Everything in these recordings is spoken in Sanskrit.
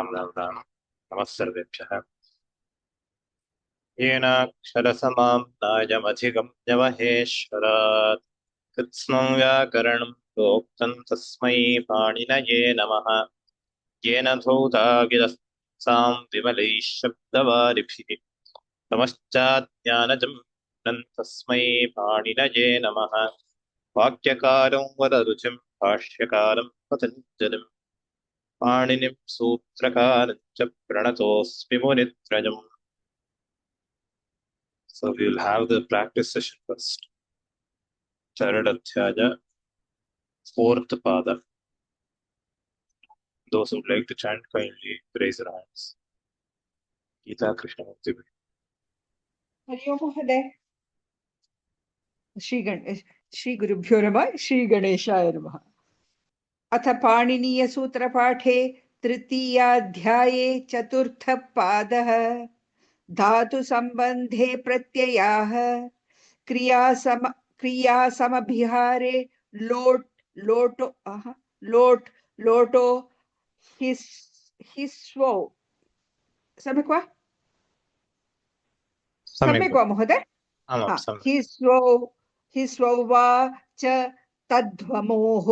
राम राम राम। नमः सर्वेभ्यः। येनाक्षरसमाम्नायमधिगम्य महेश्वरात् कृत्स्नं व्याकरणं प्रोक्तं तस्मै पाणिनये नमः। येन धौता गिरस्तां विमलैः शब्दवारिभिः तमश्चाज्ञानजं तस्मै पाणिनये नमः। वाक्यकारं वदरुचिं भाष्यकारं पतञ्जलिं पाणिनिं सूत्रकारं च प्रणतोऽस्मि मुनित्रयम्. So we will have the practice session first. Third Adhyaya, fourth Pada. Those who would like to chant kindly raise their hands. Geeta Krishnamurti. Hari ओम महोदय। श्री गुरुभ्यो नमः। श्री गणेशाय नमः। अथ पाणिनीय सूत्रपाठे तृतीयाध्याये चतुर्थ पादः धातु संबंधे प्रत्ययाः क्रिया समभिहारे लोट लोटो लोट लोटो हिस्वो सम्यक् वा? सम्यक् वा महोदय? हिस्वौ वा च तद्ध्वमोः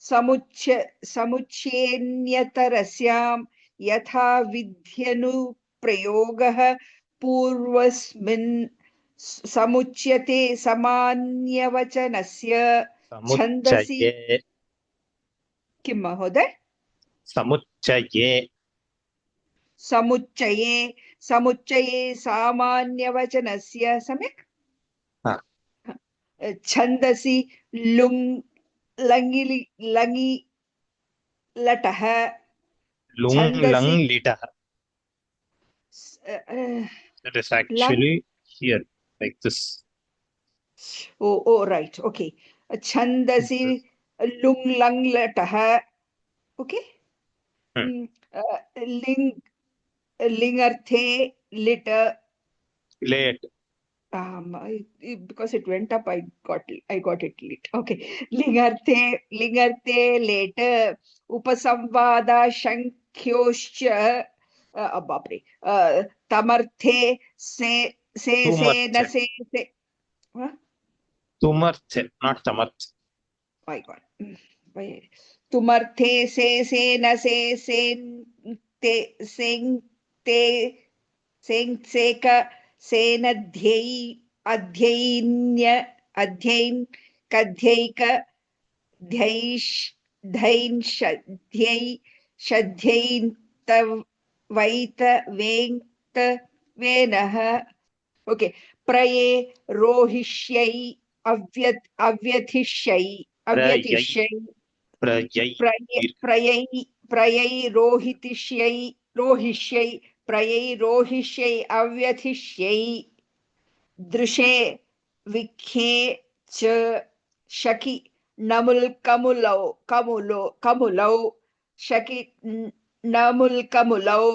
समुच्चेन्यतरस्यां यथा विध्यनुप्रयोगः पूर्वस्मिन् समुच्यते सामान्यवचनस्य छन्दसि किं महोदय? समुच्चये सामान्यवचनस्य सम्यक् छन्दसि लुङ् लङि लटः That is actually here like this. Oh right, okay. छन्दसि लुङ् लङ् लटः, okay. लिङ्गर्थे लिट late. Because it went up, I got it late. Okay. Lingarte late. Upasamvada shankhyoscha babre. Tamarthe se na se. Tumarthe, not tamarthe. My God. Tumarthe se na se te seka सेनध्यै अध्यैन्य अध्यैन् कध्यैक ध्यैंशध्यै शध्यैन्तवैत वेङ्क्त वेनः. ओके. प्रये रोहिष्यै अव्यथिष्यै प्रयै रोहिष्यै प्रयै रोहिष्यै अव्यथिष्यै दृशे विख्ये च शकी नमुल कमुलौ शकी नमुल कमुलौ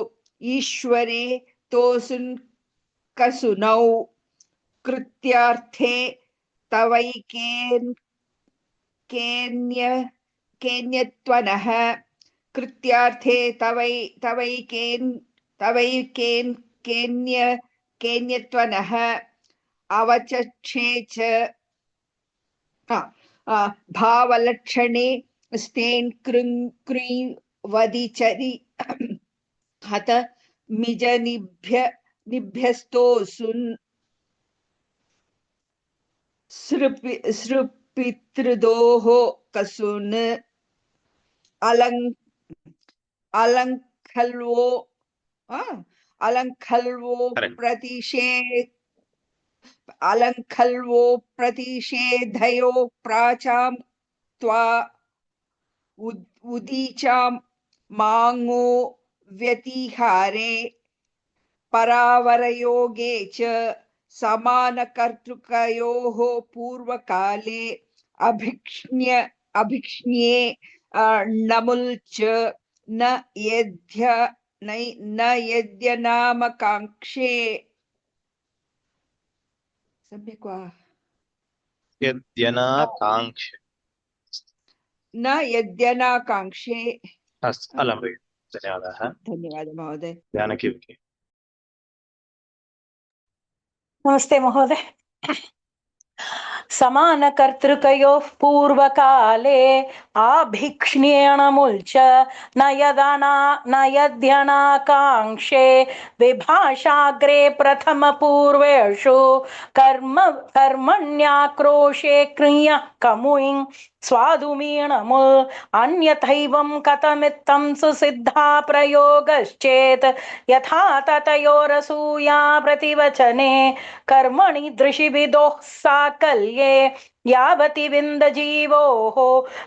ईश्वरे तोसुन कसुनौ कृत्यार्थे तवैकेन्यत्वनः कृत्यार्थे तवैकेन्यत्वनः अवचक्षे च भावलक्षणे स्तेन् कृञ् वदिचरि हत निभ्यस्तोऽसुन् सृपितृदोः कसुन् अलङ्खल्वो प्रतिषेधयो प्राचां त्वा उदीचां माङो व्यतिहारे परावरयोगे च समानकर्तृकयोः पूर्वकाले अभिक्ष्ण्ये नमुल् च न यद्यनामकाङ्क्षे. सम्यक् वा? यद्यनाकाङ्क्षे. न यद्यनाकाङ्क्षे. अलं धन्यवादाः। धन्यवादः महोदय। जानकी भगिनी। नमस्ते महोदय। समानकर्तृकयोः पूर्वकाले आभिक्ष्ण्येणमुल्च न यद्यनाकाङ्क्षे विभाषाग्रे प्रथमपूर्वेषु कर्मण्याक्रोशे क्रियः कमुइं स्वादुमीणमुल् अन्यथैवं कथमित्थं सुसिद्धा प्रयोगश्चेत् यथा ततयोरसूया प्रतिवचने कर्मणि दृशिविदोः साकल्ये यावति विन्दजीवोः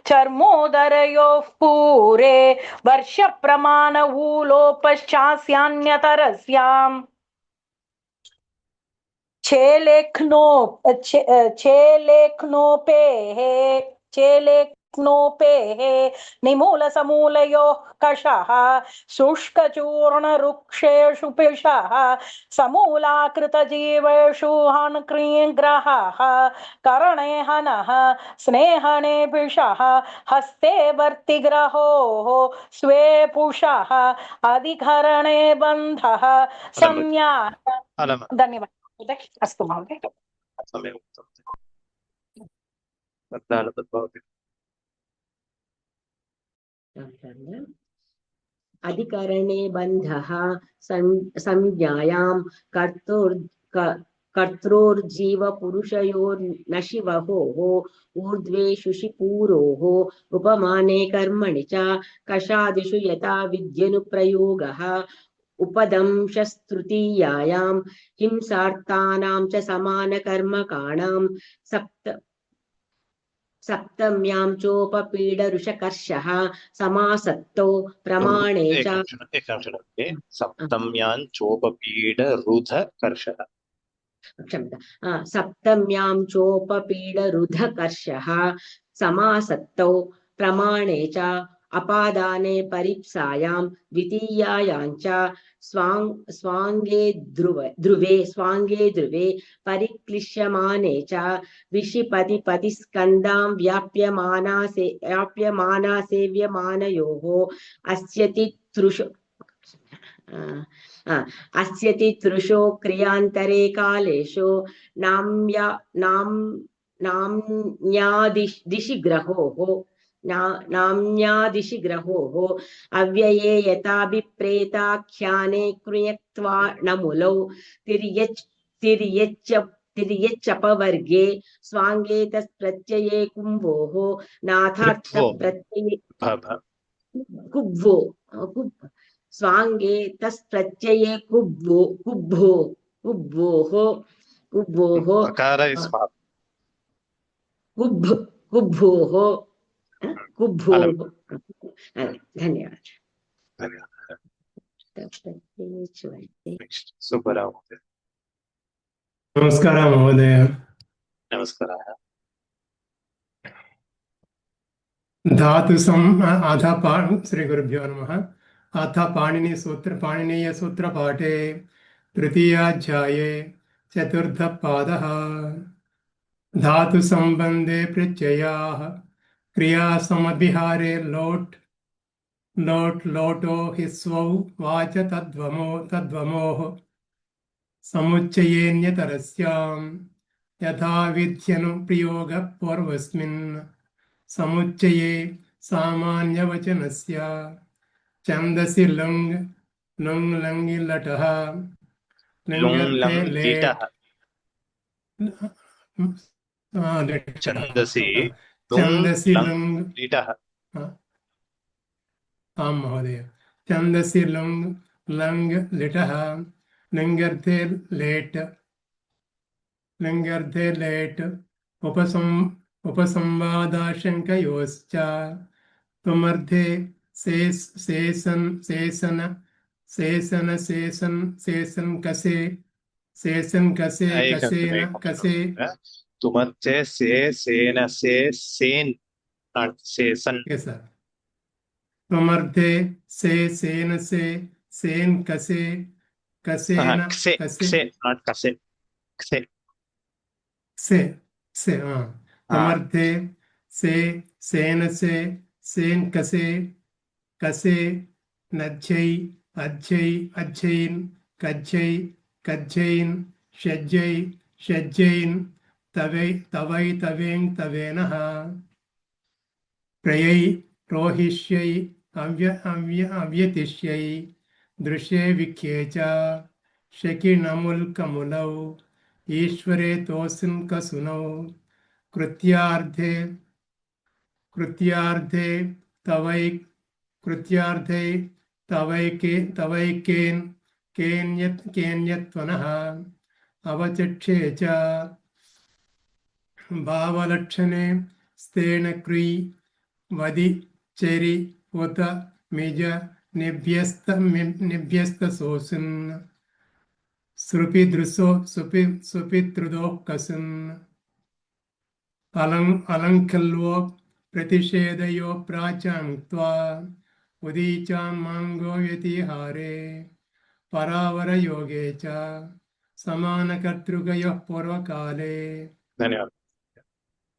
चर्मोदरयोः पूरे वर्षप्रमाणवूलोपश्चास्यान्यतरस्याम् चेलेक्नोपेः निमूलसमूलयोः कषः शुष्कचूर्णवृक्षेषु पिशः समूलाकृतजीवेषु हन्क्रीग्रहः करणे हनः स्नेहने पिशः हस्ते वर्तिग्रहोः स्वे पुषः अधिकरणे बन्धः संज्ञा। धन्यवाद। अस्तु महोदय। सम्यक् उक्तं। तद्भवति। अधिकरणे बन्धः संज्ञायां कर्त्रोर्जीवपुरुषयोर्नशिवहोः ऊर्ध्वे शुशिपूरोः उपमाने कर्मणि च कषादिषु यथा विद्यनुप्रयोगः उपदंशस्तृतीयायां हिंसार्थानां च समानकर्मकाणां सप्तम्यां चोपपीडरुषकर्षः समासक्तौ प्रमाणे च सप्तम्यां चोपपीडरुधकर्षः सप्तम्यां चोपपीडरुधकर्षः समासक्तौ प्रमाणे च अपादाने परिप्सायां द्वितीयायां च स्वाङ्गे ध्रुवे परिक्लिश्यमाने च विशिपतिपतिस्कन्धां व्याप्यमाना सेव्यमानयोः अस्य तितृषु क्रियान्तरे कालेषु नाम्यादिशि ग्रहोः अव्यये यथाभिप्रेताख्याने कृयक्त्वा नमुलौ तिर्यच्चपवर्गे स्वाङ्गे तत्प्रत्यये कुम्भोः नाथार्थप्रत्यये कुब्भो स्वाङ्गे तत्प्रत्यये कुब्भोः धन्यवाद। सुब्बराव महोदय। नमस्कारः महोदय। नमस्कारः। अथ श्रीगुरुभ्यो नमः। अथ पाणिनीयसूत्रपाठे तृतीयाध्याये चतुर्थपादः। धातुसम्बन्धे प्रत्ययाः क्रियासमभिहारे लोटो हिस्वौ वाच तद्वमोः समुच्चयेऽन्यतरस्यां यथा विध्यनुप्रयोगः पूर्वस्मिन् समुच्चये सामान्यवचनस्य छन्दसि लुङ् लङि लटः लिङ्गर्थे लेट् छन्दसि लुङ् आं महोदय। छन्दसि लुङ् लङ् लिटः लिङ्गर्थे लेट् उपसंवादाशङ्कयोश्च त्वमर्थे शेषन कसे तुमर्थे सेन से सेन not सेसन। yes sir। त्वमर्थे सेन से सेन कसे कसेन कसे not कसे कसे से त्वमर्थे सेन से सेन कसे नच्छै अच्छै अच्छैन् कच्छै कच्छैन् षज्जै षज्जैन् तवै तवै तवें तवेनः प्रयै रोहिष्यै अव्यतिष्यै दृश्ये विख्ये च शकिनमुल्कमुलौ ईश्वरे तोऽस्मिन् कसुनौ कृत्यार्थे कृत्यार्थे तवै कृत्यार्थे तवैकेन् केन्यत्वनः अवचक्षे च भावलक्षणे स्तेन क्री वदि चेरि उत मिज निभ्यस्तसोऽसुन् सुपितृदोः कसुन् अलङ्कल्वो प्रतिषेधयो प्राचां त्वा उदीचां माङ्गो व्यतिहारे परावरयोगे च समानकर्तृकयोः पूर्वकाले धन्यवाद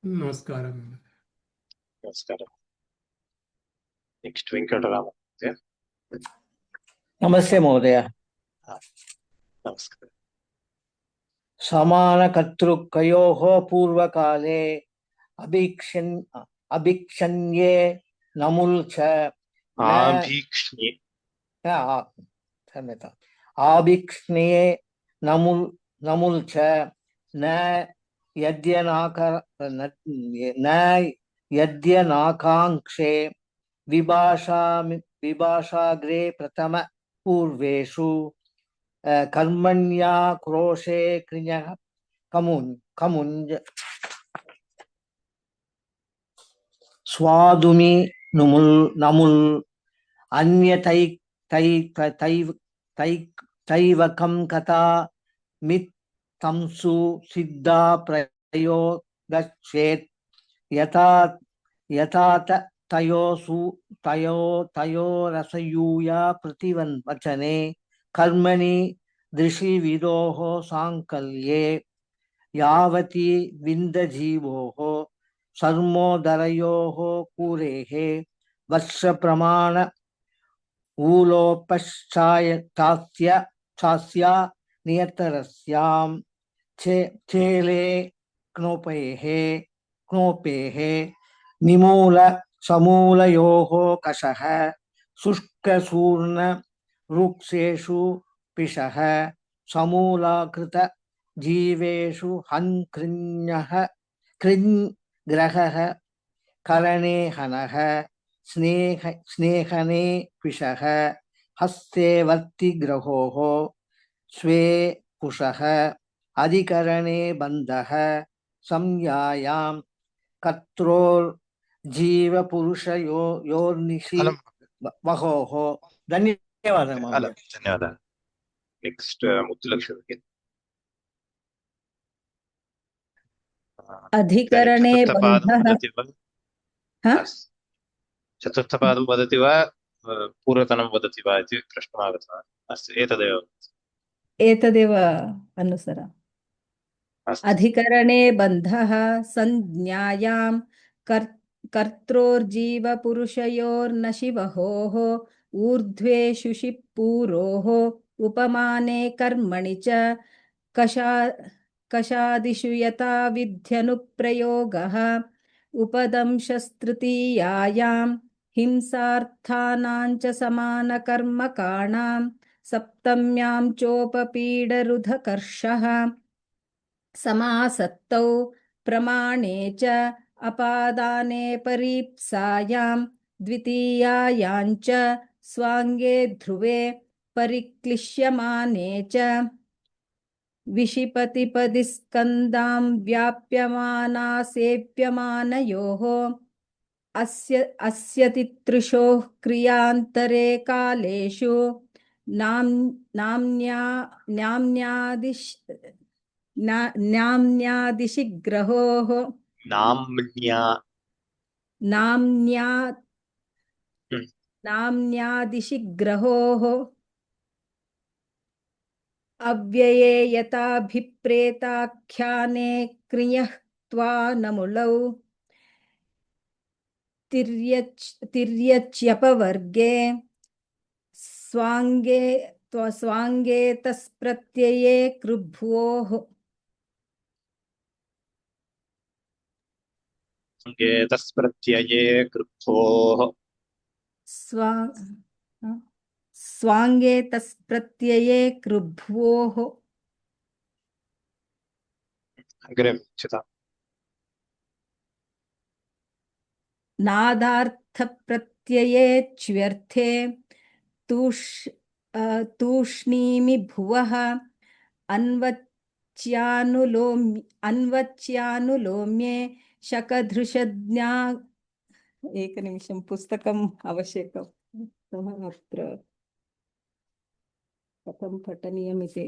नमस्कारः नमस्कार नेक्स्ट वेंकटराम नमस्ते महोदय नमस्कार समानकर्तृकयोः पूर्वकाले अभिक्षन्ये नमुल् च आभीक्ष्णे क्षम्यताम् आभिक्ष्ण्ये नमुल् च न यद्यनाकाङ्क्षे विभाषाग्रे प्रथम पूर्वेषु कर्मण्या क्रोशे कृञः कमुञ्ज स्वादुमि नमुल् तैवकं कथा मित्तंसु सिद्धा प्रयो गच्छेत् यथा तयोरसयूया प्रतिवचने कर्मणि दृशिविदोः साङ्कल्ये यावती विन्दजीवोः सर्मोदरयोः कुरेः वर्षप्रमाण ऊलोपश्चास्या नियतरस्यां चेले क्नोपेः निमूल समूलयोः कषः शुष्कसूर्ण वृक्षेषु पिशः समूलाकृत जीवेषु हन्कृञः कृञ्ग्रहः करणे हनः स्नेहने पिशः हस्ते वर्तिग्रहोः स्वे कुशः अधिकरणे बन्धः संज्ञायां कर्त्रोर्जीवपुरुषयोर्निशि वहोः धन्यवादः महोदय धन्यवादः नेक्स्ट मुत्तुलक्ष्मी अधिकरणे चतुर्थपादं बन्धः वदति वा चतुर्थपादं वदति वा पूर्वतनं वदति वा इति प्रश्नः आगतः अस्तु एतदेव अनुसर अधिकरणे बन्धः संज्ञायां कर्त्रोर्जीवपुरुषयोर्नशिवहोः ऊर्ध्वे शुशिपूरोः उपमाने कर्मणि च कषादिषु यथा विध्यनुप्रयोगः उपदंशस्तृतीयायां हिंसार्थानां च समानकर्मकाणां सप्तम्यां चोपपीडरुधकर्षः समासक्तौ प्रमाणे च अपादाने परीप्सायां द्वितीयायां च स्वाङ्गे ध्रुवे परिक्लिश्यमाने च विशिपतिपदिस्कन्दां व्याप्यमानासेप्यमानयोः अस्य तितृशोः क्रियान्तरे कालेषु नाम्न्यादिशिग्रहोः नाम्न्यादिशिग्रहोः अव्यये यथाभिप्रेताख्याने क्रियः त्वा नमुलौ तिर्यच्यपवर्गे स्वाङ्गे तस्प्रत्यये कृभ्वोः तस्प्रत्यये कृभ्वोः स्वाङ्गे तस्प्रत्यये कृभ्वोः अग्रे चिता नादार्थप्रत्यये च्व्यर्थे तूष्णीमि भुवः अन्वच्यानुलोम्ये शकधृषज्ञा एकनिमिषं पुस्तकम् आवश्यकम् अत्र कथं पठनीयमिति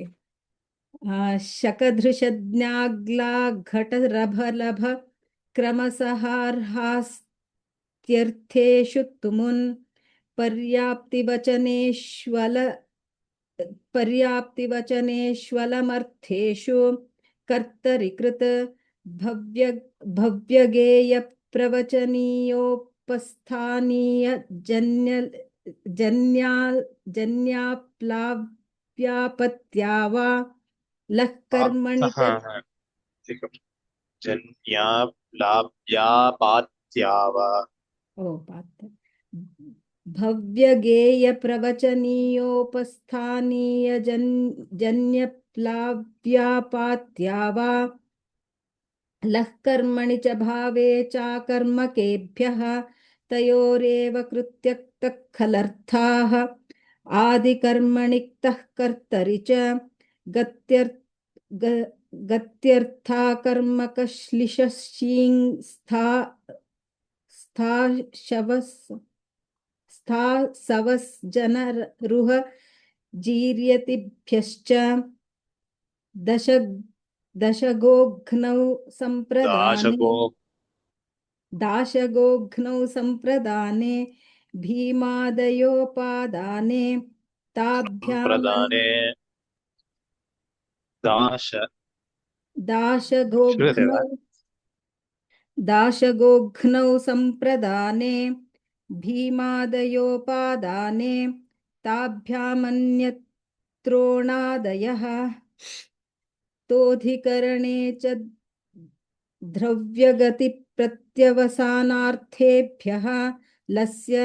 शकधृषज्ञाग्लाघटरभलभ क्रमसहार्हास्त्यर्थेषु तुमुन् पर्याप्तिवचनेष्वलमर्थेषु कर्तरिकृत भव्यगेयप्रवचनीयोपस्थानीय जन्याप्लाव्यापत्या वा लः कर्मणि च जन्याप्लाव्यापात्या वा भव्यगेयप्रवचनीयोपस्थानीय जन्यप्लाव्यापात्या वा लः कर्मणि च भावे चाकर्मकेभ्यः तयोरेव कृत्यक्तः खलर्थाः आदिकर्मणिक्तः कर्तरि च गत्यर्था कर्मकश्लिशीं स्थासवस्जनरुह जीर्यतिभ्यश्च दाशगोघ्नौ सम्प्रदाने भीमादयोपादाने ताभ्यामन् दाशगोघ्नौ सम्प्रदाने भीमादयोपादाने ताभ्यामन्यत्रोणादयः तोधिकरणे च द्रव्यगतिप्रत्यवसानार्थेभ्यः लस्य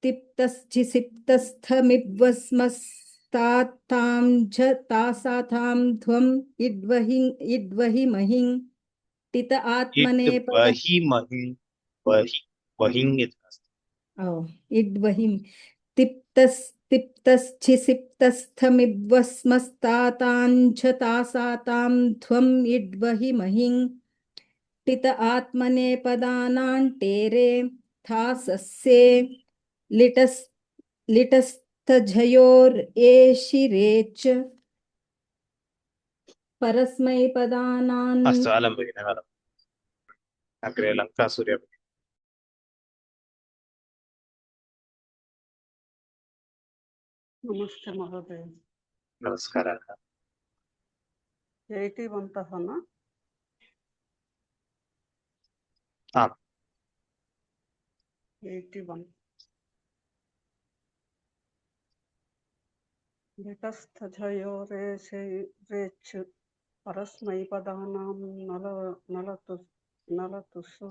तिप्तश्चिसिप्तस्थमिवस्मस्तातां च तासातां ध्वम् इड्वहि महिं टित इड्वहिं तिप्तश्चिसिप्तस्थमिवस्मस्तातां च तासातां ध्वम् इड्वहि महिं टित आत्मनेपदानान्टेरे थासस्ये लिटस्थझयोरेशिरेच परस्मैपदानान् अस्तु अलं भगिनि अलम् अग्रे लङ्कासूर्य नमस्ते महोदय। नमस्कारः जयतिवन्तः न? आम् 81 घटस्थझयोरेच परस्मैपदानां नलतुसु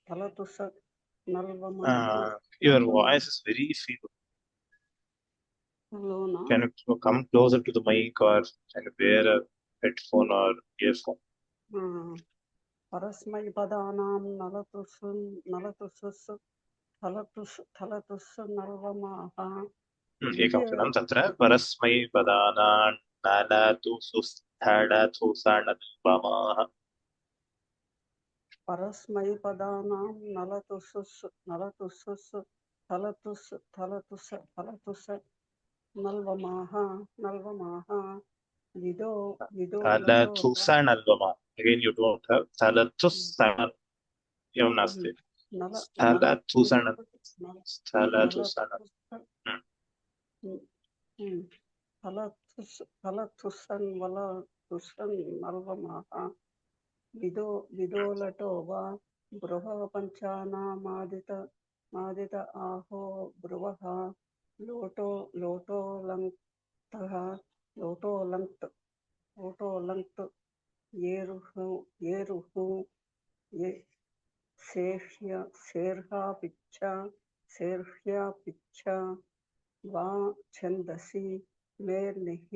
थलतुस नल्वमाः your voice is very feeble. लोना Can you come closer to the mic or can you wear a headphone or earphone? परस्मैपदानां नलतुसु थलतुस् नल्वमाः एकं क्षणं तत्र परस्मैपदानां नलतुसुस्थलतुसनल्वमाः परस्मैपदानां नलतुस् थलतुस् नल्वमाः विदो थलतुसनल्वमाः. Again you don't have थलतुसनल् एवं नास्ति. थलतुसन् नल्वमाः विदोलटो वा ब्रुवः मादित आहो ब्रुवः लोटोलङ्क्तः लोटोलङ्क्त् येरुः ये सेर्हा पिच्छा वा छन्दसि मेर्निः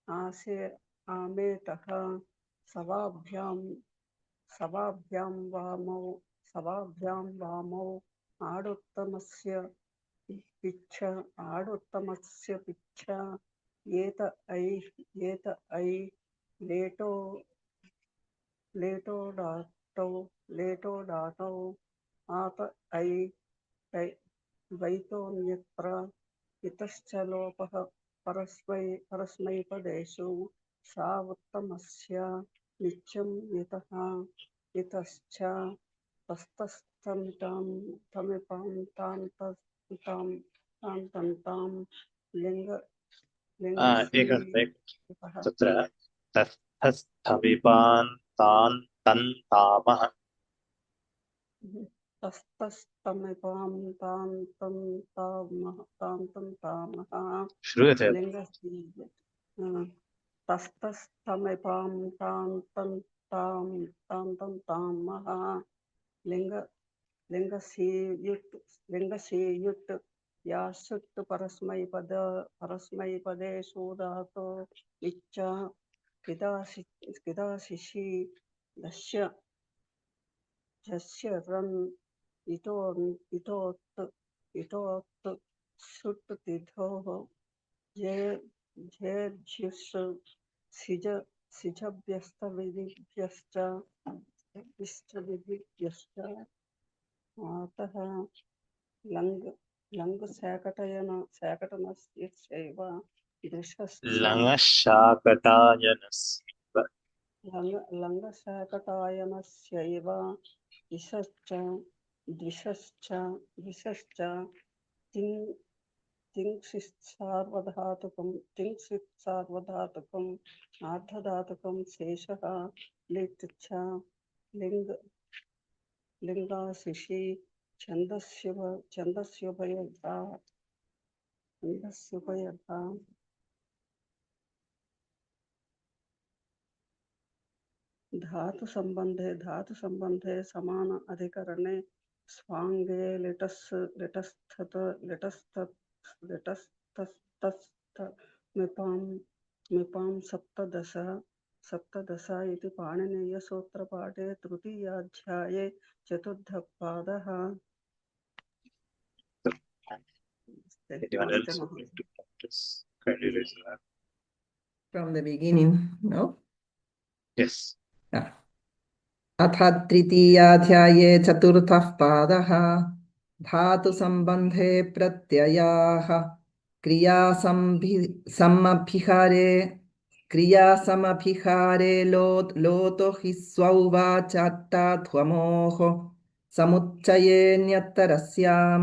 आसे आमेतः सवाभ्यां वामौ आडुत्तमस्य पिच्छ येत ऐ लेटो डाटौ आत ऐ वैतोऽन्यत्र इतश्च लोपः परस्मैपदेषु सावुत्तमस्य नित्यं इतश्च तस्तस्तमितां तमिपां तां लिङ्ग तत्र तस्थस्थमिपान् तान् तन्तामः तस्तस्तमिपां तामः श्रूयते तस्तस्तमिपां तामः लिङ्गसीयुट् यासुट् परस्मैपदेषु धातो इच्छा किदाशिषि झस्य रन् इतोत् सुट् तिथोः झेझ्युस् सिझभ्यस्तविधिभ्यश्च अतः लङ् शाकटनस्यैव लङशाकटायनस्यैव लङ्गशाकटायनस्यैव द्विषश्च तिङ्क्षित् सार्वधातुकम् आर्धधातुकं शेषः लिट् च लिङ्गाशिषि छन्दस्युभयथा धातु संबंधे समान अधिकरणे स्वांगे लिटस्तस्त मिपां सप्तदश इति पाणिनीय सूत्रपाठे तृतीयाध्याये चतुर्थः पादः। Anyone else would like to practice? Kindly raise your hand. From the beginning, no? Yes. अथ तृतीयाध्याये चतुर्थः पादः धातु संबंधे प्रत्ययाः क्रियासमभिहारे लोतो हि स्वौ वा चाट्टाध्वमोः समुच्चयेऽन्यतरस्यां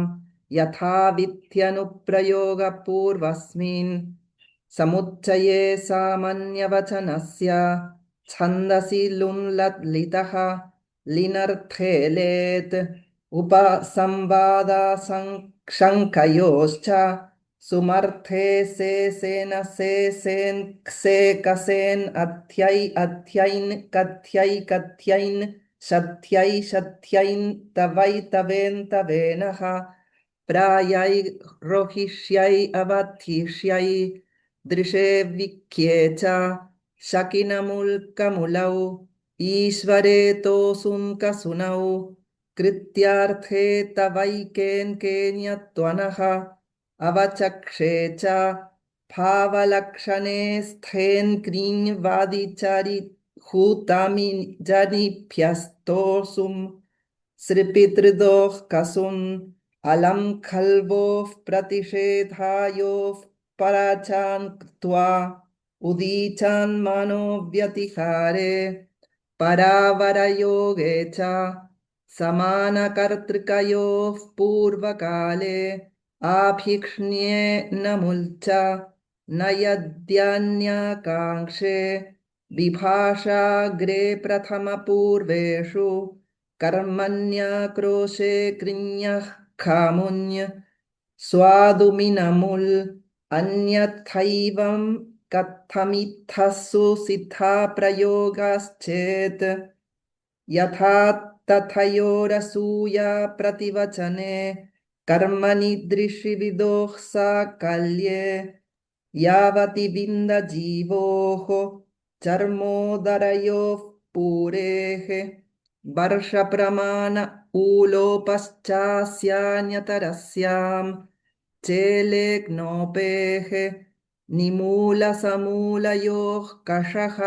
यथाविध्यनुप्रयोगपूर्वस्मिन् समुच्चये सामान्यवचनस्य छन्दसि लुङ्ललितः लिनर्थे लेत् उपसंवादाशङ्कयोश्च सुमर्थे सेसेन सेसेन् क्से कसेन् अथ्यै अथ्यैन् कथ्यै कथ्यैन् शथ्यै शथ्यैन् तवै तवेन् तवेनः प्रायै रोहिष्यै अवथिष्यै दृशे विख्ये च शकिनमुल्कमुलौ ईश्वरे तोसुङ्कसुनौ कृत्यार्थे तवैकेन् केन्यत्वनः अवचक्षे च भावलक्षणे स्थेन् क्रीं वादिचारि हूतामि जनिभ्यस्तोसुम् श्रीपितृदोः कसुन् अलं खल्वोः प्रतिषेधायोः पराचान् कृत्वा उदीचान् मनोव्यतिहारे परावरयोगे च समानकर्तृकयोः पूर्वकाले आभिक्ष्ण्ये न मुल्च न यद्यान्याकाङ्क्षे विभाषाग्रे प्रथमपूर्वेषु कर्मण्याक्रोशे कृण्यः खामुन्य स्वादुमिनमुल् अन्यथैवं कथमित्थसु सिद्धा प्रयोगाश्चेत् यथा तथयोरसूया प्रतिवचने कर्मणि दृशिविदोः साकल्ये यावति विन्दजीवोः चर्मोदरयोः पूरेः वर्षप्रमाण ऊलोपश्चास्यान्यतरस्यां चेलेग्नोपेः निमूलसमूलयोः कषः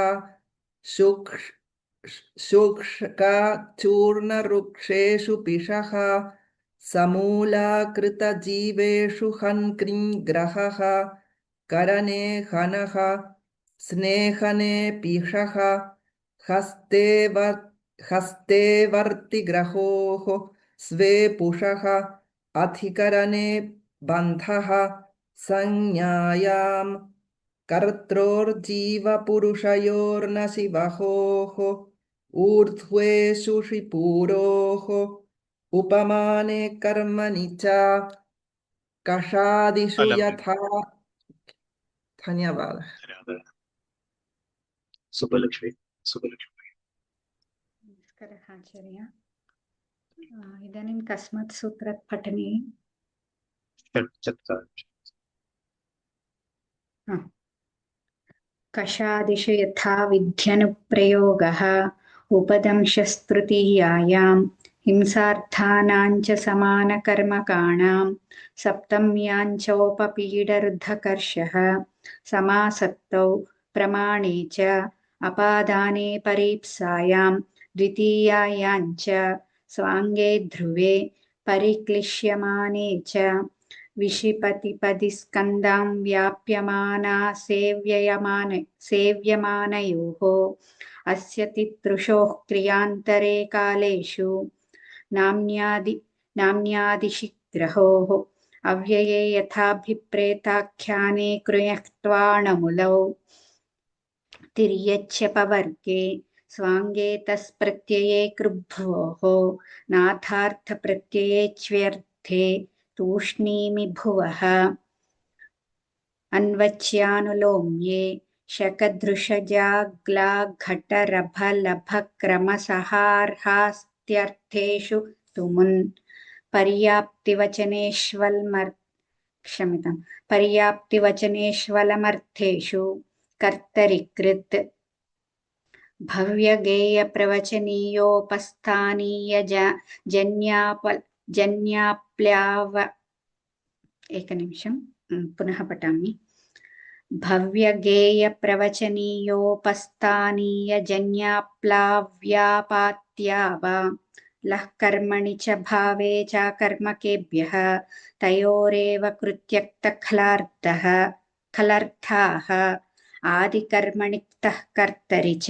शुष्काचूर्णवृक्षेषु पिशः समूलाकृतजीवेषु हन्कृङ्ग्रहः करणे हनः स्नेहने पिशः हस्ते वर्तिग्रहोः स्वे पुषः अधिकरणे बन्धः संज्ञायां कर्त्रोर्जीवपुरुषयोर्नशिवहोः ऊर्ध्वेषु शिपूरोः उपमाने कर्मणि च कषादिषु यथा धन्यवादः सुबलक्ष्मी नमस्कारः आचार्य इदानीं कस्मात् सूत्रात् पठने कषादिषु यथा विध्यनुप्रयोगः उपदंशस्तृतीयायां हिंसार्थानां च समानकर्मकाणां सप्तम्यां चोपपीडरुद्धकर्षः समासक्तौ प्रमाणे च अपादाने परीप्सायां द्वितीयायां च स्वाङ्गे ध्रुवे परिक्लिश्यमाने च विशिपतिपदिस्कन्दां व्याप्यमाना सेव्यमानयोः अस्य तितृषोः क्रियान्तरे कालेषु नाम्न्यादिशिग्रहोः अव्यये यथाभिप्रेताख्याने कृयक्त्वाणमुलौ तिर्यच्यपवर्गे स्वाङ्गे तस्प्रत्यये कृभ्वोः नाथार्थप्रत्यये च्व्यर्थे तूष्णीमि भुवः अन्वच्यानुलोम्ये शकदृशजाग्लाघटरभलभक्रमसहार्हास्त्यर्थेषु तुमुन् पर्याप्तिवचनेष्वलमर्थेषु कर्तरिकृत् पुनः पठामि भव्यगेयप्रवचनीयोपस्थानीयजन्याप्लाव्यापात्या वा लः कर्मणि च भावे चाकर्मकेभ्यः तयोरेव कृत्यक्तखलार्थाः आदिकर्मणिक्तः कर्तरि च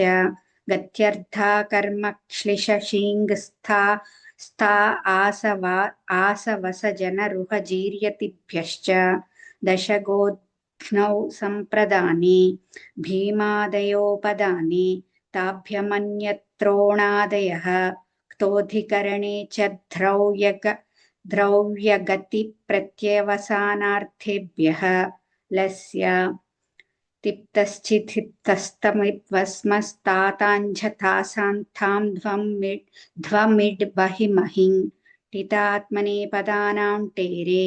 गत्यर्था कर्मक्श्लिशशीङ्गस्था आसवसजनरुहजीर्यतिभ्यश्च दशगोघ्नौ सम्प्रदाने भीमादयोपदाने ताभ्यमन्यत्रोणादयः क्तोऽधिकरणे च द्रव्यगतिप्रत्यवसानार्थेभ्यः लस्य तिप्तश्चित्तस्तमिद्वस्मस्ताताञ्झतासान्तां ध्वमिड् बहिमहिं टितात्मनेपदानां टेरे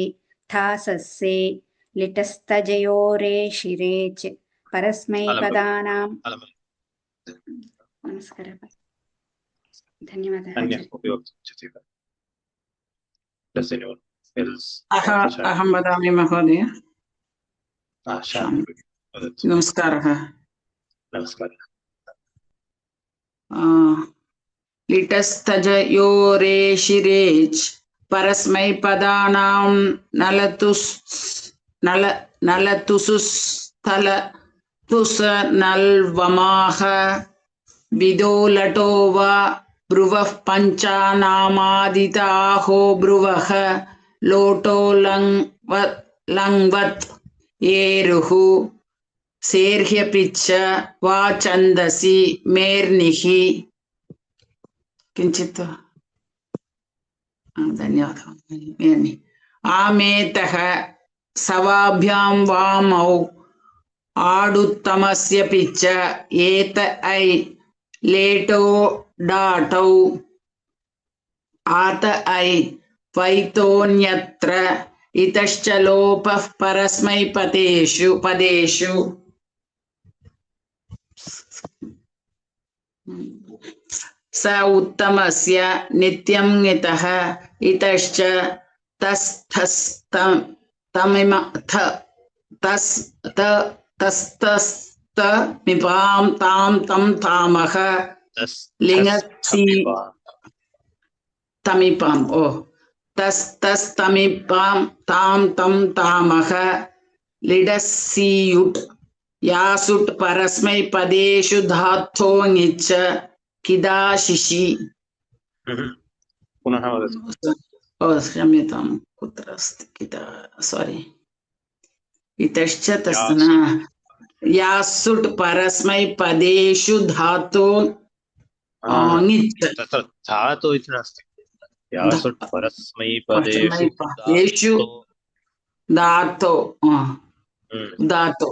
थासस्से लिटस्तजयोरे शिरेच परस्मैपदानां नमस्कारः धन्यवादः अहं वदामि महोदय नमस्कारः लिटस्तजयोरेशिरेच परस्मैपदानां नलतुसुस्थलतुस नल्वमाह विदो लटो वा ब्रुवः पञ्चानामादिताहो ब्रुवः लोटो लङ्वत् येरुः सेर्ह्यपि च वा छन्दसि मेर्निः किञ्चित् धन्यवादः मेर्नि आमेतः सवाभ्यां वामौ आडुत्तमस्य पिच एत ऐ लेटो डाटौ आत ऐ वैतोऽन्यत्र इतश्च लोपः परस्मैपदेषु पदेषु स उत्तमस्य नित्यं ङितः इतश्च तस्तस्तमिपां तां तं तामः लिङत्सि तमिपाम् ओ तस्तस्तमिपां तां तं तामः लिडस्सीयुट् यासुट् परस्मैपदेषु धात्तो ङिच्च किदाशिषि पुनः वदतु क्षम्यतां कुत्र अस्ति किदा सारी इतश्च तस्तन यासुट् परस्मैपदेषु धातो ङिच्च तत्र धातु इति नास्ति यासुट् परस्मैपदेषु धातो धातो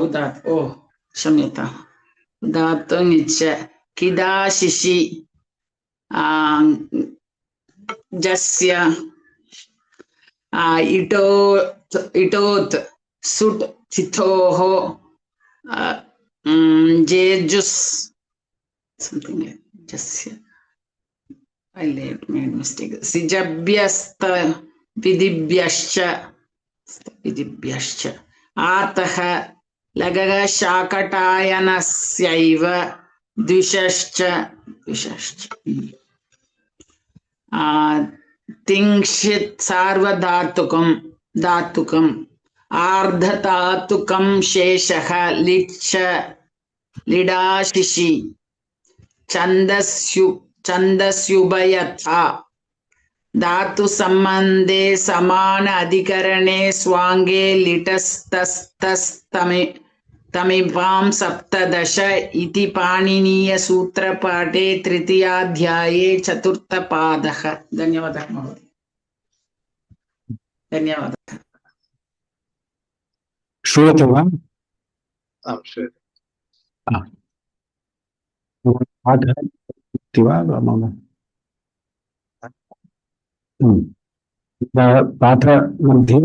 उदात् ओ क्षम्यतां धातो ङिच्च किदाशिषि जस्य इटोत् सुट् चिथोः जेजुस् something like जस्य I made mistake सिजभ्यस्त विधिभ्यश्च आतः लगः शाकटायनस्यैव द्विषश्च तिंशित् सार्वधातुकम् आर्धधातुकं शेषः लिच्छ लिडाशिषि छन्दस्युभयथा धातु संबंधे समान अधिकरणे स्वांगे लिटस्तस्तमिपां सप्तदश इति पाणिनीय सूत्रपाठे तृतीयाध्याये चतुर्थपादः धन्यवादः महोदय धन्यवादः श्रूयते वा पाठमध्ये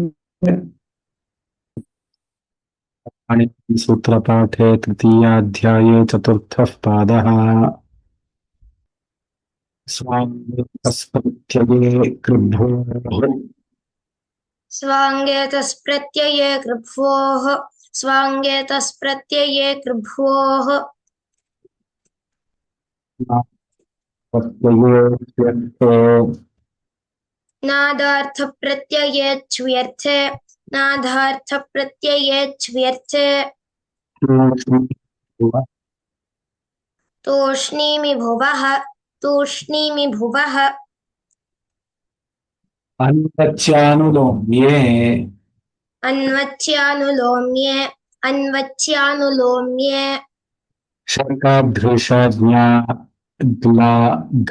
सूत्रपाठे तृतीयाध्याये चतुर्थः पादः स्वाङ्गेतस्प्रत्यये कृभ्वोः नादार्थप्रत्यये च्व्यर्थे तूष्णीमि भुवः अन्वच्यानुलोम्ये शकाधृषज्ञा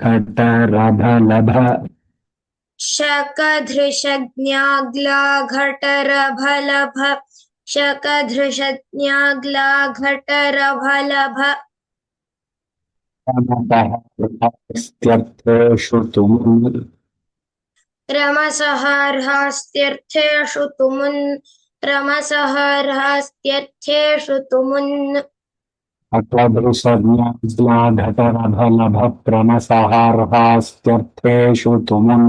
घटरभलभ शकधृषज्ञाग्लाघटरभलभ रमसहर्हास्त्यर्थेषु तुमुन् अकधृषज्ञाग्लाघटरभलभ क्रमसहार्हास्त्यर्थेषु तुमुन्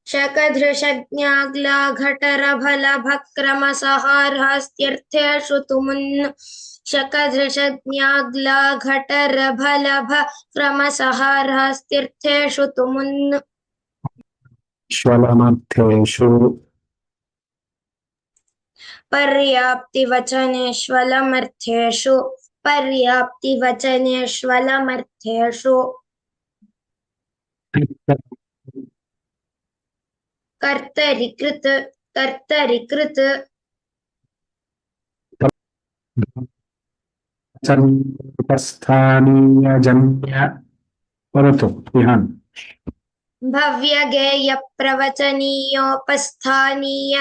शकधृषज्ञाग्लाघटरभलभ क्रमसहार्हास्त्यर्थेषु तुमुन् शकधृषज्ञाग्लाघटरभलभ क्रमसहार्हास्त्यर्थेषु तुमुन् श्वलमर्थेषु पर्याप्तिवचनेष्वलमर्थेषु कर्तरिकृत् उपस्थानीयजन्य वदतु विहान् भव्यगेयप्रवचनीयोपस्थानीय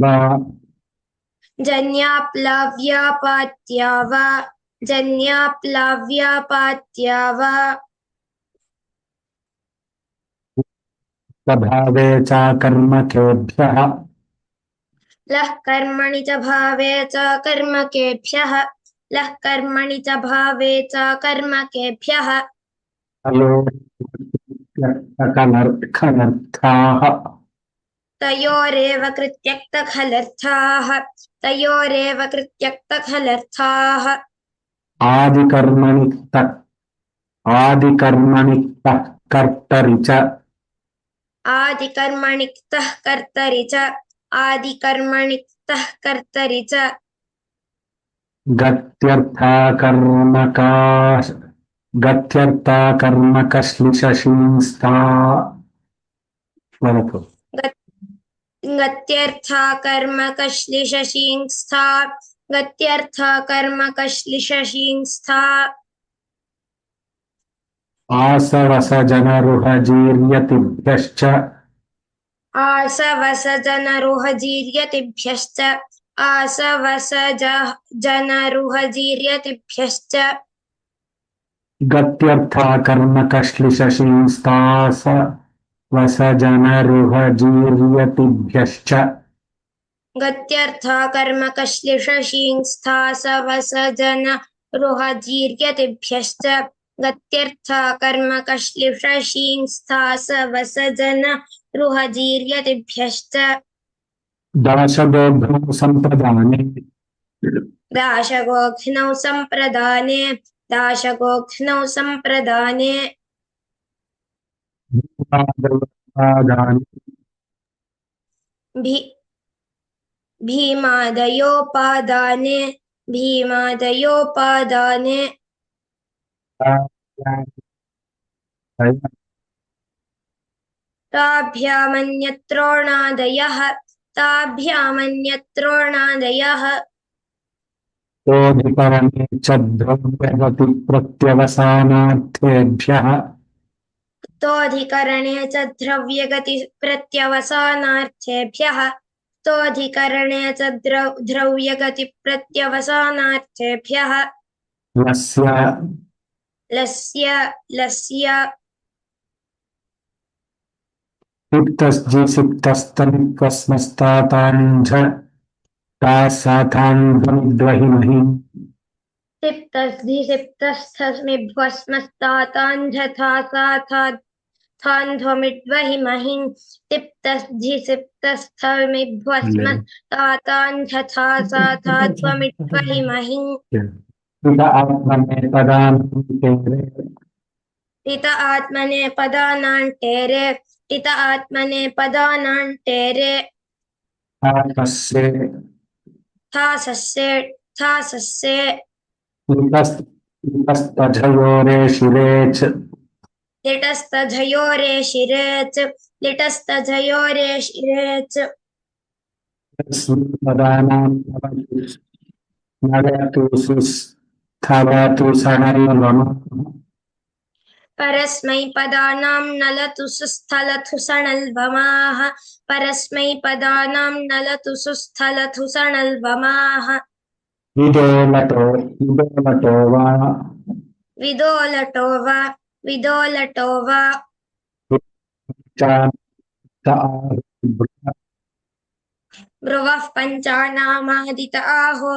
वा जन्याप्लव्यापात्या वा स्वभावे च कर्मकेभ्यः लः कर्मणि च भावे च कर्मकेभ्यः लः कर्मणि च भावे च कर्मकेभ्यः खलर्थाः तयोरेव कृत्यक्तखलर्थाः आदिकर्मणिक्तः कर्तरि च आदिकर्मणिक्तः कर्तरि च गत्यर्था कर्मकश्लिशंस्था वदतु गत्यर्था कर्मकश्लिशंस्था आसवसजनरुहजीर्यतिभ्यश्च गत्यर्था कर्मकश्लिशंस्तासवसजनरुहजीर्यतिभ्यश्च दाशगोघ्नौ सम्प्रदाने भीमादयोपादाने ताभ्यामन्यत्रोणादयः तोधिकरणे च द्रव्यगति प्रत्यवसानार्थेभ्यः लस्य सिप्तस्जिसिप्तस्तनिक्वस्मस्ताताञ्झ तासाथान्ध्वमिद्वहिमहि इत आत्मने पदानान्टेरे थासस्से लिटस्तझयोरे शिरेच स्थवतु सनल्वम परस्मैपदानां नलतु सुस्थलतु सणल्वमाः विदोलतो वा ब्रुवः पञ्चानामादित आहो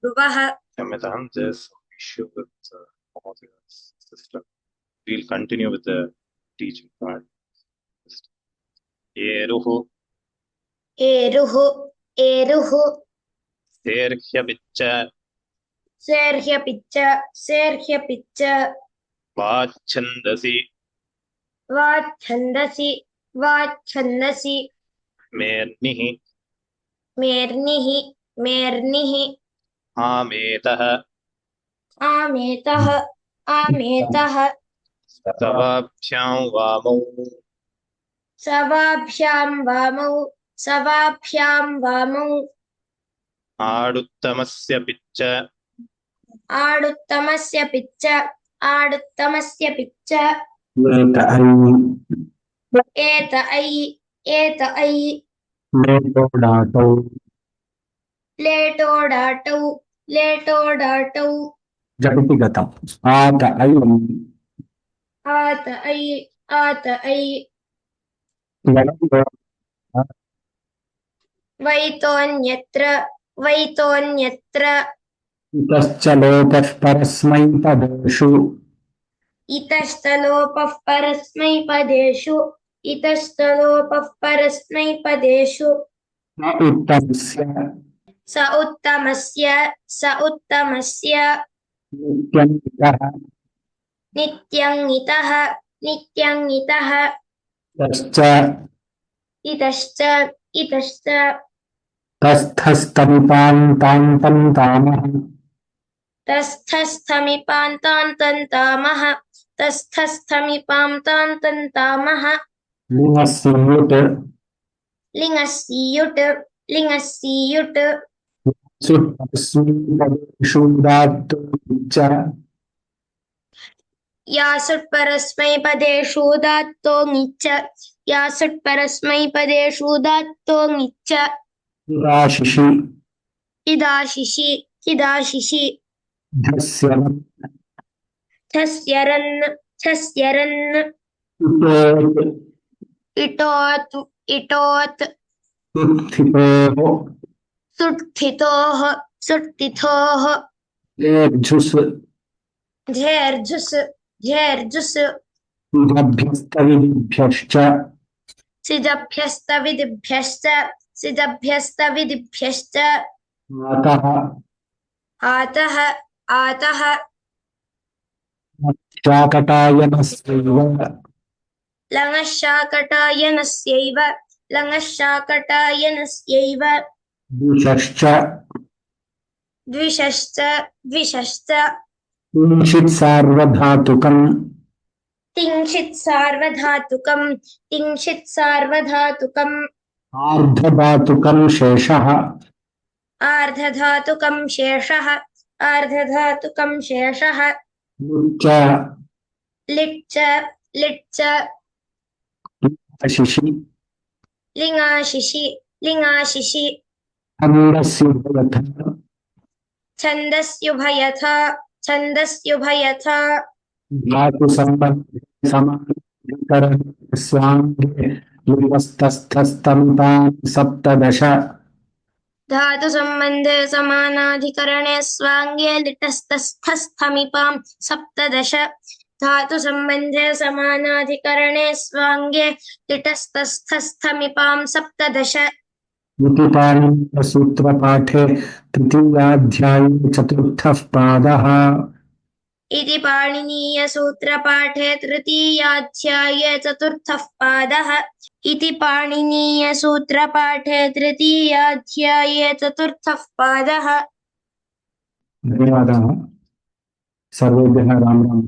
ब्रुवः Ramadan, there's some issue with Mahodaya's system. We'll continue with the teaching part. Eruhu Serhyapicca Vachandasi Mernihi Ametah सवाभ्यां वामौ सवाभ्यां वामौ आडुत्तमस्य पिच्च आडुत्तमस्य पिच्च एत ऐ लेटोडाटौ जगति गतम् आत आत ऐ वैतोऽन्यत्र इतश्च लोपः परस्मैपदेषु इतस्तलोपः परस्मैपदेषु न उत्तमस्य स उत्तमस्य नित्यं इतः नित्यं इतः इतश्च तस्थस्थमिपान्तान्तामः लिङ्गस्युट् यासुट् परस्मैपदेषु दात्तो ङिच्च किदाशिषि ठस्यरन् इटोत् सुट्थितोः झेर्झुस् सिजभ्यस्तविदिभ्यश्च आतः लङशाकटायनस्यैव द्विषश्च किञ्चित् सार्वधातुकम् आर्धधातुकं शेषः लिट् लिङाशिषि छन्दस्युभयथा धातु संबंधे समानाधिकरणे स्वाङ्गे लिटस्तस्थस्तमिपां सप्तदश धातु संबंधे समानाधिकरणे स्वाङ्गे लिटस्तस्थस्थमिपां सप्तदश धातु संबंधे समानाधिकरणे स्वाङ्गे लिटस्तस्थस्थमिपां सप्तदश इति पाणिनीयसूत्रपाठे तृतीयाध्याये चतुर्थः पादः इति पाणिनीयसूत्रपाठे तृतीयाध्याये चतुर्थः पादः इति पाणिनीयसूत्रपाठे तृतीयाध्याये चतुर्थः पादः धन्यवादाः सर्वेभ्यः राम राम